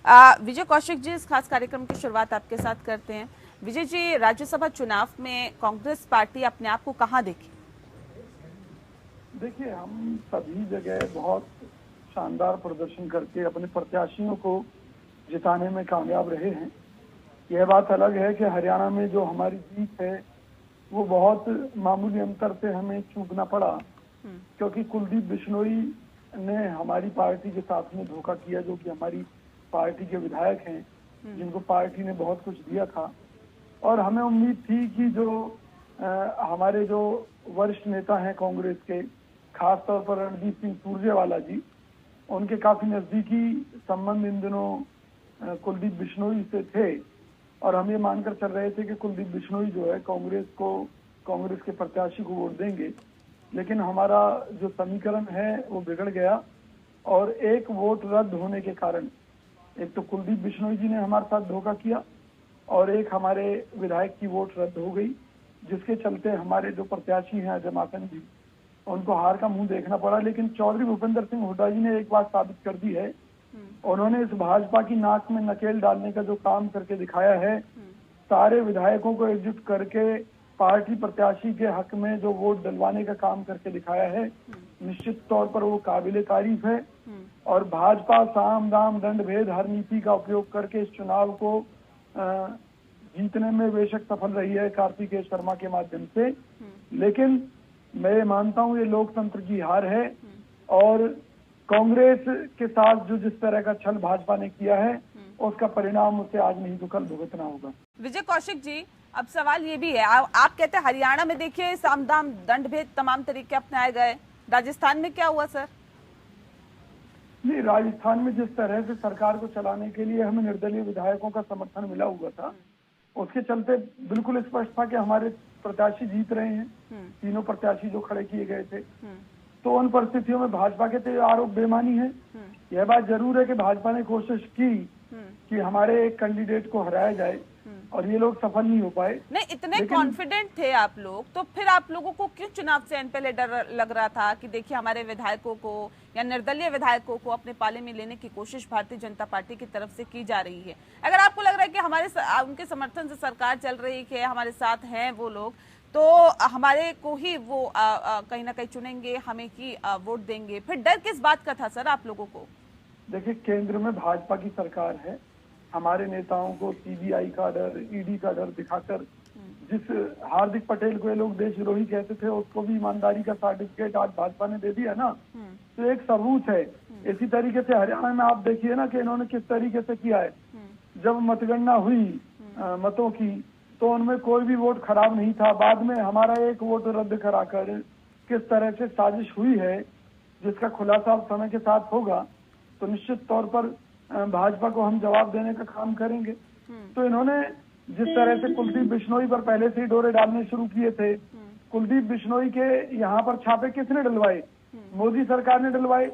विजय कौशिक जी, इस खास कार्यक्रम की शुरुआत आपके साथ करते हैं। विजय जी, राज्यसभा चुनाव में कांग्रेस पार्टी अपने आप को कहां देखे? देखिए, हम सभी जगह बहुत शानदार प्रदर्शन करके अपने प्रत्याशियों को जिताने में कामयाब रहे हैं। यह बात अलग है कि हरियाणा में जो हमारी जीत है वो बहुत मामूली अंतर से हमें चूकना पड़ा, क्योंकि कुलदीप बिश्नोई ने हमारी पार्टी के साथ में धोखा किया, जो कि हमारी पार्टी के विधायक हैं, जिनको पार्टी ने बहुत कुछ दिया था। और हमें उम्मीद थी कि जो हमारे जो वरिष्ठ नेता हैं कांग्रेस के, खास तौर पर रणदीप सिंह सुरजेवाला जी, उनके काफी नजदीकी संबंध इन दिनों कुलदीप बिश्नोई से थे, और हम ये मानकर चल रहे थे कि कुलदीप बिश्नोई जो है कांग्रेस के प्रत्याशी को वोट देंगे। लेकिन हमारा जो समीकरण है वो बिगड़ गया, और एक वोट रद्द होने के कारण एक तो कुलदीप बिश्नोई जी ने हमारे साथ धोखा किया, और एक हमारे विधायक की वोट रद्द हो गई, जिसके चलते हमारे जो प्रत्याशी हैं अजय माकन जी, उनको हार का मुंह देखना पड़ा। लेकिन चौधरी भूपेंद्र सिंह हुड्डा जी ने एक बात साबित कर दी है, उन्होंने इस भाजपा की नाक में नकेल डालने का जो काम करके दिखाया है, सारे विधायकों को एकजुट करके पार्टी प्रत्याशी के हक में जो वोट डलवाने का काम करके दिखाया है, निश्चित तौर पर वो काबिले तारीफ है। और भाजपा साम दाम दंड भेद हर नीति का उपयोग करके इस चुनाव को जीतने में बेशक सफल रही है कार्तिकेय शर्मा के माध्यम से, लेकिन मैं मानता हूं ये लोकतंत्र की हार है, और कांग्रेस के साथ जो जिस तरह का छल भाजपा ने किया है उसका परिणाम उसे आज नहीं तो कल भुगतना होगा। विजय कौशिक जी, अब सवाल ये भी है, आप कहते हैं हरियाणा में देखिए सामदाम दंड भेद तमाम तरीके अपनाए गए, राजस्थान में क्या हुआ सर? नहीं, राजस्थान में जिस तरह से सरकार को चलाने के लिए हमें निर्दलीय विधायकों का समर्थन मिला हुआ था, उसके चलते बिल्कुल स्पष्ट था कि हमारे प्रत्याशी जीत रहे हैं, तीनों प्रत्याशी जो खड़े किए गए थे। तो उन परिस्थितियों में भाजपा के तो आरोप बेमानी है। यह बात जरूर है कि भाजपा ने कोशिश की कि हमारे एक कैंडिडेट को हराया जाए, और ये लोग सफल नहीं हो पाए। नहीं, इतने कॉन्फिडेंट थे आप लोग, तो फिर आप लोगों को क्यों चुनाव से पहले डर लग रहा था कि देखिए हमारे विधायकों को या निर्दलीय विधायकों को अपने पाले में लेने की कोशिश भारतीय जनता पार्टी की तरफ से की जा रही है? अगर आपको लग रहा है कि उनके समर्थन से सरकार चल रही है, हमारे साथ हैं वो लोग, तो हमारे को ही वो कहीं ना कहीं चुनेंगे, हमें ही वोट देंगे, फिर डर किस बात का था सर आप लोगों को? देखिए, केंद्र में भाजपा की सरकार है, हमारे नेताओं को सीबीआई का डर, ईडी का डर दिखाकर जिस हार्दिक पटेल को ये लोग देशद्रोही कहते थे, उसको भी ईमानदारी का सर्टिफिकेट आज भाजपा ने दे दिया ना, तो एक सबूत है। इसी तरीके से हरियाणा में आप देखिए ना कि इन्होंने किस तरीके से किया है। जब मतगणना हुई मतों की, तो उनमें कोई भी वोट खराब नहीं था। बाद में हमारा एक वोट रद्द कराकर किस तरह से साजिश हुई है, जिसका खुलासा अब समय के साथ होगा, तो निश्चित तौर पर भाजपा को हम जवाब देने का काम करेंगे। तो इन्होंने जिस तरह से कुलदीप बिश्नोई पर पहले से ही डोरे डालने शुरू किए थे, कुलदीप बिश्नोई के यहाँ पर छापे किसने डलवाए? मोदी सरकार ने डलवाए।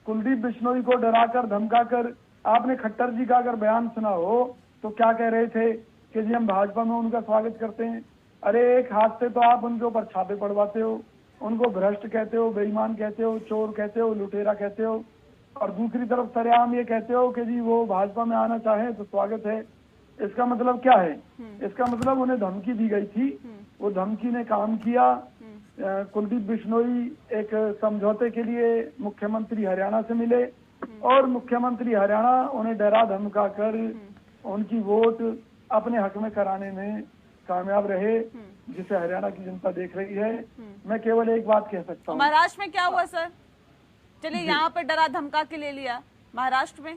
कुलदीप बिश्नोई को डराकर धमकाकर, आपने खट्टर जी का अगर बयान सुना हो तो क्या कह रहे थे कि जी हम भाजपा में उनका स्वागत करते हैं। अरे एक हाथ से तो आप उनके ऊपर छापे पड़वाते हो, उनको भ्रष्ट कहते हो, बेईमान कहते हो, चोर कहते हो, लुटेरा कहते हो, और दूसरी तरफ सरेआम ये कहते हो कि जी वो भाजपा में आना चाहे तो स्वागत है। इसका मतलब क्या है? इसका मतलब उन्हें धमकी दी गई थी, वो धमकी ने काम किया। कुलदीप बिश्नोई एक समझौते के लिए मुख्यमंत्री हरियाणा से मिले, और मुख्यमंत्री हरियाणा उन्हें डरा धमका कर उनकी वोट अपने हक में कराने में कामयाब रहे, जिसे हरियाणा की जनता देख रही है। मैं केवल एक बात कह सकता हूँ। महाराष्ट्र में क्या हुआ सर? चलिए, यहाँ पर डरा धमका के ले लिया, महाराष्ट्र में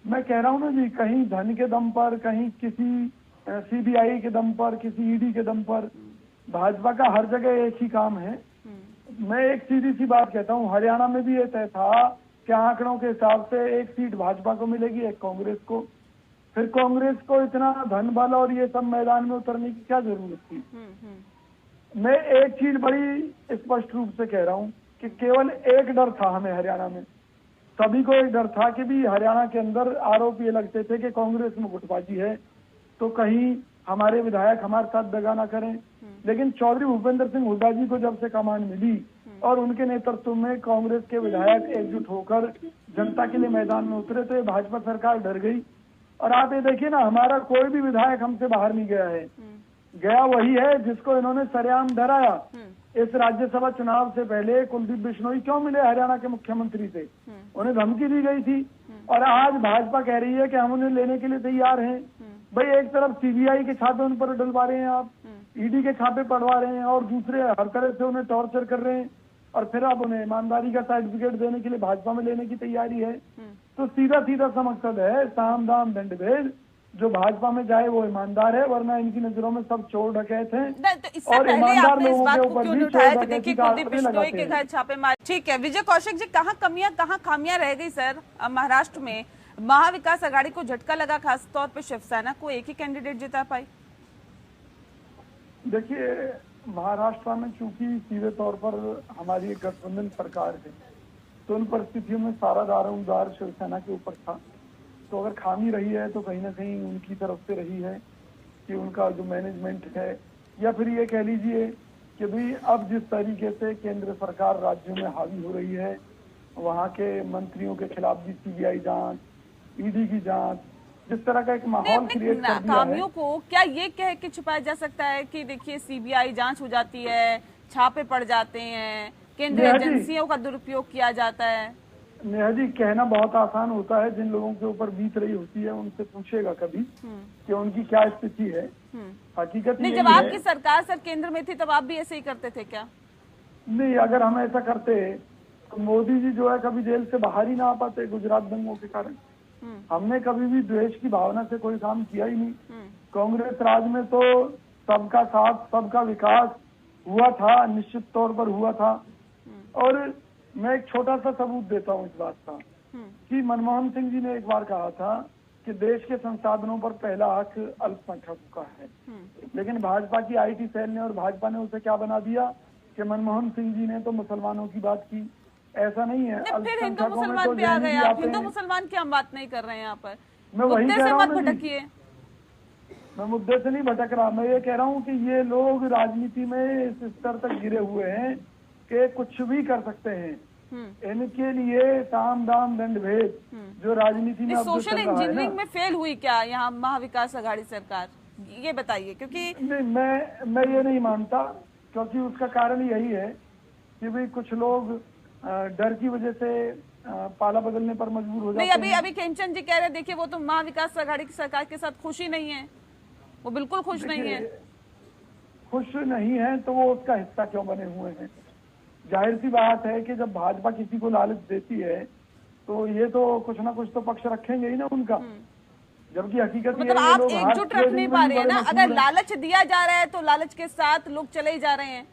मैं कह रहा हूँ ना जी, कहीं धन के दम पर, कहीं किसी सीबीआई के दम पर, किसी ईडी के दम पर, भाजपा का हर जगह एक ही काम है। मैं एक सीधी सी बात कहता हूँ, हरियाणा में भी ये तय था कि आंकड़ों के हिसाब से एक सीट भाजपा को मिलेगी, एक कांग्रेस को। फिर कांग्रेस को इतना धन बल और ये सब मैदान में उतरने की क्या जरूरत थी? मैं एक चीज बड़ी स्पष्ट रूप से कह रहा हूँ कि केवल एक डर था हमें हरियाणा में, सभी को एक डर था कि भी हरियाणा के अंदर आरोप ये लगते थे कि कांग्रेस में गुटबाजी है, तो कहीं हमारे विधायक हमारे साथ दगा ना करें। लेकिन चौधरी भूपेंद्र सिंह हुड्डा जी को जब से कमान मिली, और उनके नेतृत्व में कांग्रेस के विधायक एकजुट होकर जनता के लिए मैदान में उतरे तो ये भाजपा सरकार डर गई। और आप ये देखिए ना, हमारा कोई भी विधायक हमसे बाहर नहीं गया है, गया वही है जिसको इन्होंने सरेआम डराया। इस राज्यसभा चुनाव से पहले कुलदीप बिश्नोई क्यों मिले हरियाणा के मुख्यमंत्री से, उन्हें धमकी दी गई थी। और आज भाजपा कह रही है कि हम उन्हें लेने के लिए तैयार हैं। भाई एक तरफ सीबीआई के छापे उन पर डलवा रहे हैं आप, ईडी के छापे पड़वा रहे हैं, और दूसरे हर तरह से उन्हें टॉर्चर कर रहे हैं, और फिर आप उन्हें ईमानदारी का सर्टिफिकेट देने के लिए भाजपा में लेने की तैयारी है। तो सीधा सीधा सा मकसद है, साम दाम दंड भेद, जो भाजपा में जाए वो ईमानदार है, वरना इनकी नजरों में सब चोर डकैत हैं। तो इससे और पहले ईमानदार आपने इस लोगों बात के को ऊपर क्यों भी नहीं उठाया चोर कि डकैती देखिए का कुलदीप आरोप बिश्नोई के लगाते घर छापे मार। ठीक है विजय कौशिक जी, कहाँ कमियां कहाँ खामियां रह गई सर महाराष्ट्र में? महाविकास आघाड़ी को झटका लगा, खासतौर पे शिवसेना को एक ही कैंडिडेट जिता पाई। देखिए महाराष्ट्र में चूंकि सीधे तौर पर हमारी एक गठबंधन सरकार है, तो उन परिस्थितियों में सारा दारोमदार शिवसेना के ऊपर था। तो अगर खामी रही है तो कहीं ना कहीं उनकी तरफ से रही है कि उनका जो मैनेजमेंट है, या फिर ये कह लीजिए कि भाई अब जिस तरीके से केंद्र सरकार राज्यों में हावी हो रही है, वहाँ के मंत्रियों के खिलाफ भी सीबीआई जांच, ईडी की जांच, जिस तरह का एक माहौल क्रिएट कर दिया नाकामियों को क्या ये कह के छुपाया जा सकता है कि देखिए सीबीआई जांच हो जाती है, छापे पड़ जाते हैं, केंद्रीय एजेंसियों का दुरुपयोग किया जाता है? नेहा जी, कहना बहुत आसान होता है, जिन लोगों के ऊपर बीत रही होती है उनसे पूछेगा कभी कि उनकी क्या स्थिति है। हकीकत नहीं, यही जब है। आपकी सरकार सर केंद्र में थी तब आप भी ऐसे ही करते थे क्या? नहीं, अगर हम ऐसा करते तो मोदी जी जो है कभी जेल से बाहर ही ना आ पाते गुजरात दंगों के कारण। हमने कभी भी द्वेष की भावना से कोई काम किया ही नहीं। कांग्रेस राज में तो सबका साथ सबका विकास हुआ था, निश्चित तौर पर हुआ था। और मैं एक छोटा सा सबूत देता हूँ इस बात का कि मनमोहन सिंह जी ने एक बार कहा था कि देश के संसाधनों पर पहला हक अल्पसंख्यकों का है, लेकिन भाजपा की आईटी सेल ने और भाजपा ने उसे क्या बना दिया कि मनमोहन सिंह जी ने तो मुसलमानों की बात की। ऐसा नहीं है, फिर हिंदू मुसलमान पे आ गए आप। हिंदू मुसलमान की हम बात नहीं कर रहे हैं यहाँ पर, मैं वही कह रहा हूँ, भटकिए। मैं मुद्दे से नहीं भटक रहा, मैं ये कह रहा हूँ कि ये लोग राजनीति में इस स्तर तक गिरे हुए हैं कि कुछ भी कर सकते हैं। इनके लिए साम दाम दंड भेद जो राजनीति में सोशल इंजीनियरिंग में फेल हुई क्या यहाँ महाविकास आघाड़ी सरकार, ये बताइए? क्योंकि नहीं, मैं ये नहीं मानता, क्योंकि उसका कारण यही है कि भाई कुछ लोग डर की वजह से पाला बदलने पर मजबूर हो जाते हैं। नहीं, अभी खेमचंद जी कह रहे हैं देखिए वो तो महाविकास आघाड़ी की सरकार के साथ खुशी नहीं है, वो बिल्कुल खुश नहीं है। खुश नहीं है तो वो उसका हिस्सा क्यों बने हुए हैं? जाहिर सी बात है कि जब भाजपा किसी को लालच देती है तो ये तो कुछ ना कुछ तो पक्ष रखेंगे ही ना उनका। जबकि हकीकत मतलब आप एकजुट रख नहीं पा रहे हैं ना। अगर लालच दिया जा रहा है तो लालच के साथ लोग चले ही जा रहे हैं।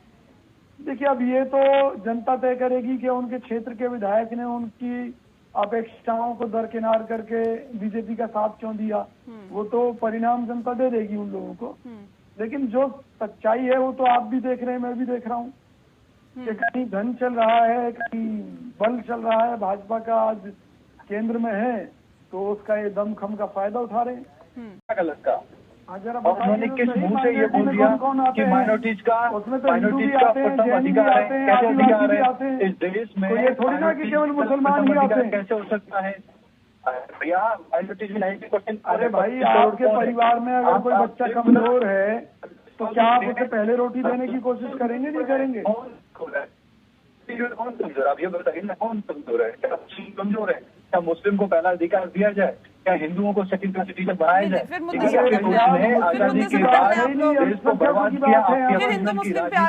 देखिए अब ये तो जनता तय करेगी कि उनके क्षेत्र के विधायक ने उनकी अपेक्षाओं को दरकिनार करके बीजेपी का साथ क्यों दिया, वो तो परिणाम जनता दे देगी उन लोगों को। लेकिन जो सच्चाई है वो तो आप भी देख रहे हैं, मैं भी देख रहा हूँ कि कहीं धन चल रहा है, कहीं बल चल रहा है, भाजपा का आज केंद्र में है तो उसका ये दमखम का फायदा उठा रहे हैं। गलत का उन्होंने किस मुंह से ये बोल दिया कि माइनॉरिटीज का प्रथम अधिकार है? कैसे अधिकार है इस देश में? थोड़ी ना कि केवल मुसलमान ही आते हैं। कैसे हो सकता है भैया? माइनॉरिटीज में 90%। अरे भाई, आपके परिवार में अगर कोई बच्चा कमजोर है तो क्या आप उसे पहले रोटी देने की कोशिश करेंगे? नहीं करेंगे। कौन कमजोर? आप ये बताइए ना, कौन कमजोर है? क्या कमजोर है? क्या मुस्लिम को पहला अधिकार दिया जाए? क्या हिंदुओं को सेकंड क्लास सिटीजन बनाया जाए? आजादी के बाद देश को बर्बाद किया।